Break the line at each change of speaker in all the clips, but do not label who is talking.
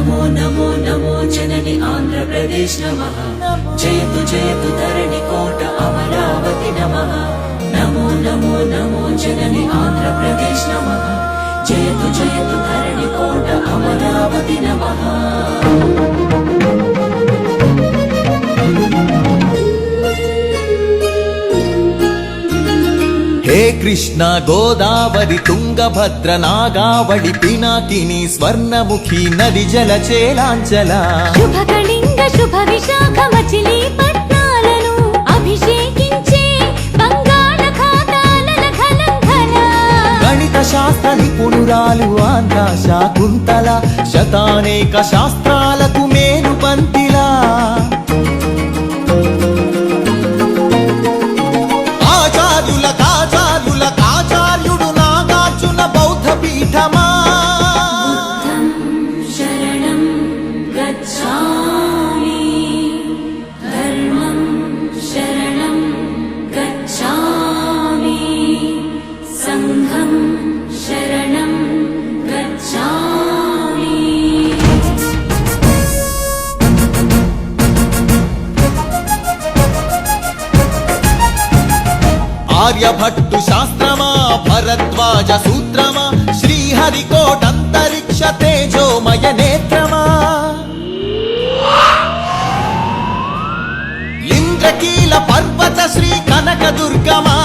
నమో నమో నమో జనని ఆంధ్రప్రదేశ్ నమః జయతు జయతు ధరణి కోట అమరావతి నమః నమో నమో నమో జనని ఆంధ్రప్రదేశ్ నమః జయతు జయతు ధరణి కోట అమరావతి నమః.
హే కృష్ణ గోదావరి తుంగభద్ర నాగావళి పినాకిని స్వర్ణముఖి నది జల చేలాంచల
శుభ కళింగ శుభ విశాఖ మచిలీపట్నాలను అభిషేకించే బంగాళాఖాతాల ఘనంఘన
గణిత శాస్త్ర నిపుణురాలు ఆంధ్ర శాకుంతల శతానేక శాస్త్రాలకు మేలు పంతిలా ఆచార్యుడు నాగార్జున బౌద్ధ పీఠమా
శరణం గచ్ఛామి ధర్మం శరణం గచ్ఛామి సంఘం శరణం గచ్ఛామి.
ఆర్యభట్టు శాస్త్రమా భరద్వాజ సూత్రమా శ్రీహరికోటంతరిక్ష తేజోమయ నేత్రమా ఇంద్రకీల పర్వత శ్రీ కనక దుర్గమా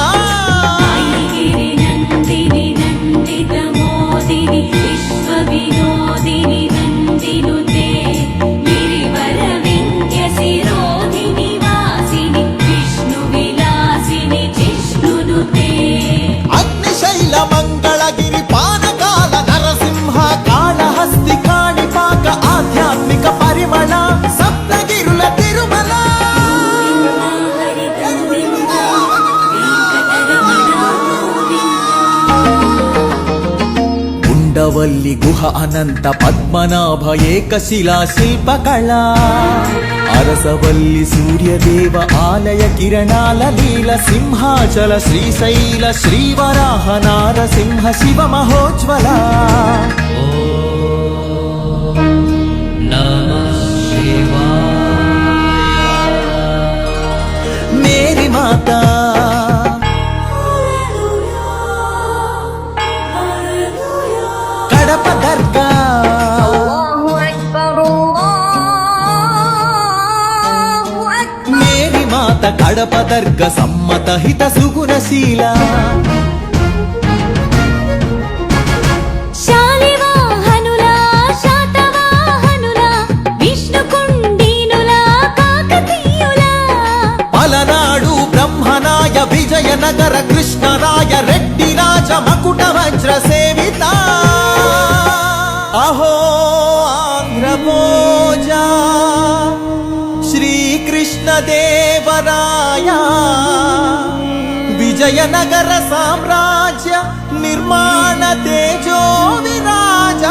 ఐగిరి నందిని నందిత మోదిని విశ్వ వినోదిని నందినుతే గిరివర వింధ్య శిరోధిని వాసిని విష్ణు విలాసిని జిష్ణునుతే
అగ్నిశైల మంగళగిరి పానకాల నరసింహ కాళహస్తి కాణిపాక ఆధ్యాత్మిక పరిమళ సప్తగిరుల తిరుమల
హరి గోవింద వెంకటరమణ
ఉండవల్లి గుహ అనంత పద్మనాభ ఏకశిలా శిల్పకళ అరసవల్లి సూర్యదేవ ఆలయ కిరణాల లీల సింహాచల శ్రీశైల శ్రీవరాహ నారసింహ శివ మహోజ్వల మేరీ మాతా కడప దర్గా మేరీ మాత కడప దర్గ సమ్మత హిత సుగుణశీల
శాలివాహనుల శాతవాహనుల విష్ణుకుండినుల కాకతీయుల
పలనాడు బ్రహ్మనాయ విజయనగర కృష్ణరాయ రెడ్డి రాజ మకుట వజ్ర సేవిత అహో ఆంధ్రభోజ శ్రీకృష్ణ దేవరాయ విజయనగర సామ్రాజ్య నిర్మాణ తేజో విరాజ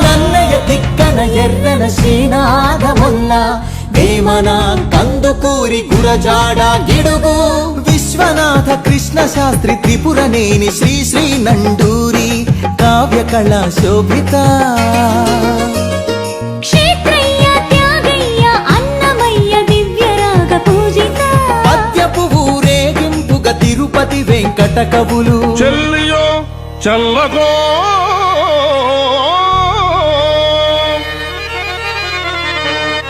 నన్నయ తిక్కన ఎర్రన శ్రీనాథముల్ల వేమన కందుకూరి గురజాడ గిడుగు విశ్వనాథ కృష్ణ శాస్త్రి త్రిపురనేని శ్రీ శ్రీ నండూరి కావ్య కళా శోభిత
క్షేత్రయ్య త్యాగయ్య అన్నమయ్య దివ్యరాగ పూజిత
పద్యపు ఊరేగింపుగా తిరుపతి వెంకట కవులు
చెల్లియో చల్లగో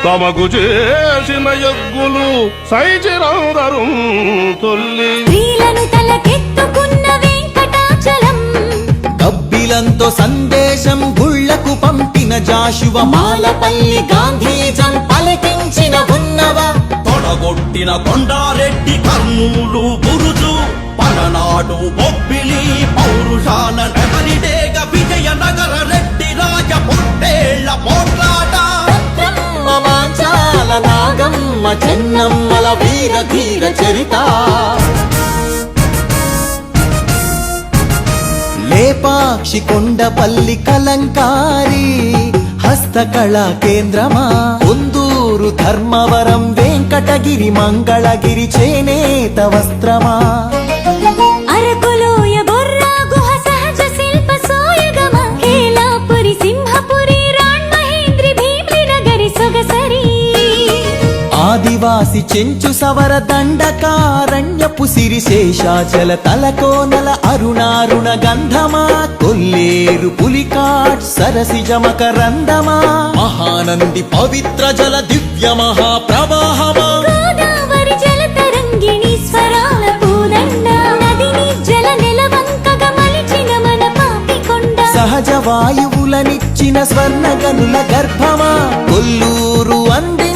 తమకు చేసిన యజ్ఞులు సైచిరందరు తొల్లి
స్త్రీలను తలకెత్తుకున్న వెంకటాచలం
కబ్బిలంతో సందేశం గుళ్లకు పంపిన జాషువ మాలపల్లి గాంధీజం పలికించిన ఉన్నవ
తొడగొట్టిన కొండారెడ్డి కర్నూలు బురుజు పలనాడు బొబ్బిలి పౌరుషాల నెమలిడేగ విజయనగర రెడ్డి రాజ పొట్టేళ్ల పోట్లాట
మాంచాల నాగమ్మ చెన్నమ్మల వీర ధీర చరిత లేపాక్షి కొండపల్లి కలంకారి హస్తకళా కేంద్రమా ఉందూరు ధర్మవరం వెంకటగిరి మంగళగిరి చేనేత వస్త్రమా
అరకులోయ బొర్రా గుహ సహజ శిల్ప సోయగమ హేలాపురి సింహపురి రా
ఆదివాసి చెంచు సవర దండకారణ్యపు సిరి శేషాచల తలకోనల అరుణారుణ గంధమా కొల్లేరు పులికాట్ సరసిజమక రందమా మహానంది పవిత్ర జల దివ్య మహాప్రవాహమా
గోదావరి జలతరంగిణి స్వరాల పూదండ నదిని జల నెలవంకగా మలిచిన మన పాపికొండ
సహజ వాయువులనిచ్చిన స్వర్ణ గనుల గర్భమా కొల్లూరు అందించిన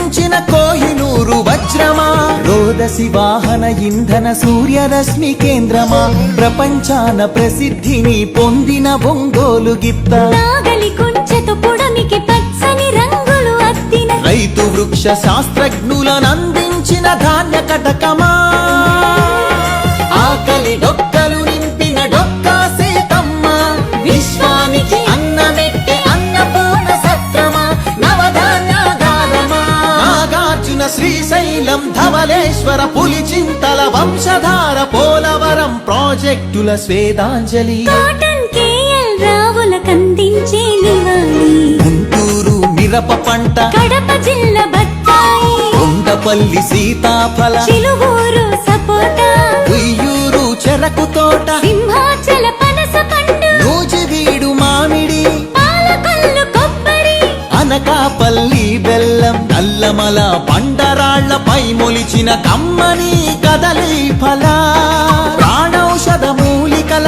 కోహినూరు వజ్రమా రోదసి వాహన ఇంధన సూర్యరశ్మి కేంద్రమా ప్రపంచాన ప్రసిద్ధిని పొందిన ఒంగోలు గిత్త
నాగలి కుంచెతో పుడమికి పచ్చని రంగులు అద్దిన
రైతు వృక్ష శాస్త్రజ్ఞులనందించిన ధాన్య కటకమా ఆకలి డొక్కలు నింపిన డొక్కా సీతమ్మ విశ్వానికి అన్నమెట్టే అన్నపూర్ణ సత్రమా నవధాన్యాగారమా నాగార్జున శ్రీశైలం ధవలేశ్వర పులిచింతల వంశధార పోలవరం ప్రాజెక్టుల స్వేదాంజలి
కాటన్ కేఎల్ రావుల కందించే నివాళి
గుంటూరు మిరప పంట
కడప జిల్లా బత్తాయి
కొండపల్లి సీతాఫల
చిలువూరు సపోటా
ఉయ్యూరు చెరకు తోట
సింహాచల పనస పండు
నూజివీడు మామిడి
పాలకొల్లు కొబ్బరి
అనకాపల్లి బెల్లం నల్లమల బండరాళ్లపై మొలిచిన కమ్మని కదలి ఫల ప్రాణౌషధ మూలికల